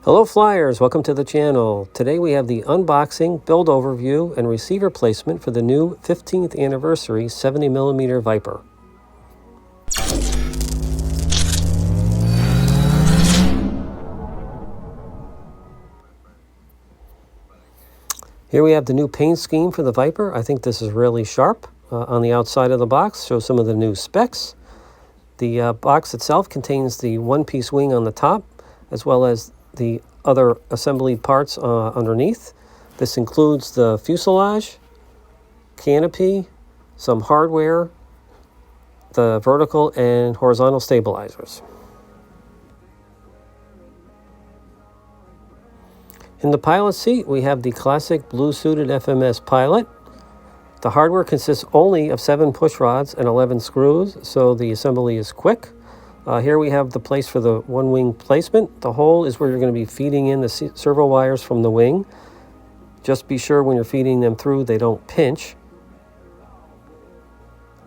Hello Flyers, welcome to the channel. Today we have the unboxing, build overview, and receiver placement for the new 15th anniversary 70mm Viper. Here we have the new paint scheme for the Viper. I think this is really sharp. On the outside of the box, shows some of the new specs. The box itself contains the one-piece wing on the top, as well as the other assembly parts underneath. This includes the fuselage, canopy, some hardware, the vertical and horizontal stabilizers. In the pilot seat, we have the classic blue-suited FMS pilot. The hardware consists only of 7 push rods and 11 screws, so the assembly is quick. Here we have the place for the one wing placement. The hole is where you're going to be feeding in the servo wires from the wing. Just be sure when you're feeding them through they don't pinch.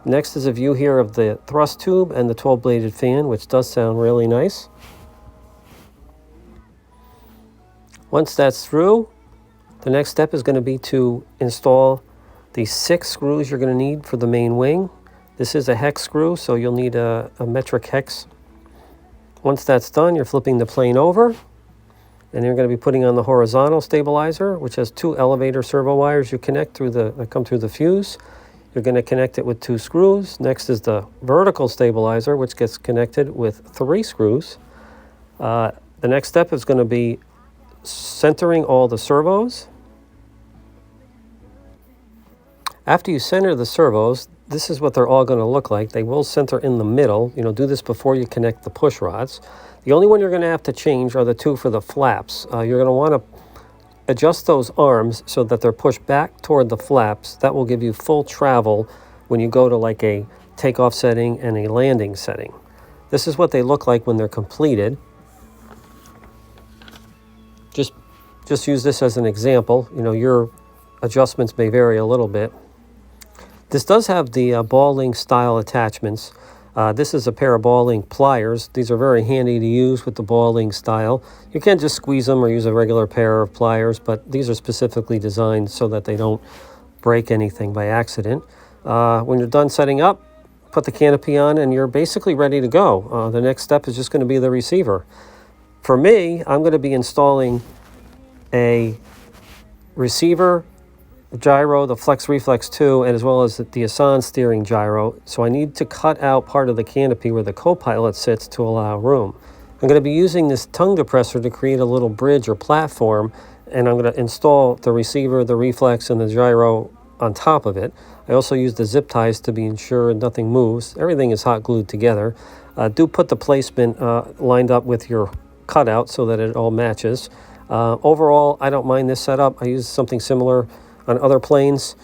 Next is a view here of the thrust tube and the 12-bladed fan, which does sound really nice. Once that's through, the next step is going to be to install the 6 screws you're going to need for the main wing. This is a hex screw, so you'll need a metric hex. Once that's done, you're flipping the plane over, and you're going to be putting on the horizontal stabilizer, which has 2 elevator servo wires you connect through that come through the fuse. You're going to connect it with 2 screws. Next is the vertical stabilizer, which gets connected with 3 screws. The next step is going to be centering all the servos. After you center the servos, this is what they're all going to look like. They will center in the middle. Do this before you connect the push rods. The only one you're going to have to change are the 2 for the flaps. You're going to want to adjust those arms so that they're pushed back toward the flaps. That will give you full travel when you go to like a takeoff setting and a landing setting. This is what they look like when they're completed. Just use this as an example. Your adjustments may vary a little bit. This does have the ball link style attachments. This is a pair of ball link pliers. These are very handy to use with the ball link style. You can just squeeze them or use a regular pair of pliers, but these are specifically designed so that they don't break anything by accident. When you're done setting up, put the canopy on and you're basically ready to go. The next step is just going to be the receiver. For me, I'm going to be installing a receiver, gyro, the Flex Reflex 2, and as well as the Asan steering gyro. So I need to cut out part of the canopy where the co-pilot sits to allow room. I'm going to be using this tongue depressor to create a little bridge or platform, and I'm going to install the receiver, the reflex, and the gyro on top of it. I also use the zip ties to be ensured nothing moves. Everything is hot glued together. Do put the placement lined up with your cutout so that it all matches. Overall, I don't mind this setup. I use something similar on other planes,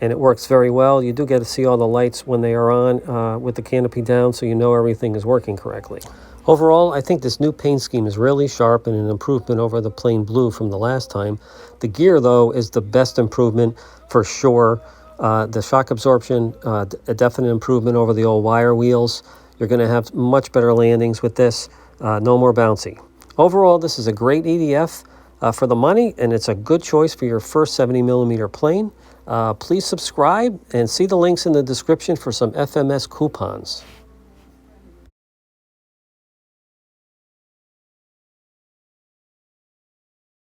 and it works very well. You do get to see all the lights when they are on with the canopy down, so you know everything is working correctly. Overall, I think this new paint scheme is really sharp and an improvement over the plain blue from the last time. The gear, though, is the best improvement for sure. The shock absorption, a definite improvement over the old wire wheels. You're going to have much better landings with this. No more bouncy. Overall, this is a great EDF for the money, and it's a good choice for your first 70mm plane. Please subscribe and see the links in the description for some FMS coupons.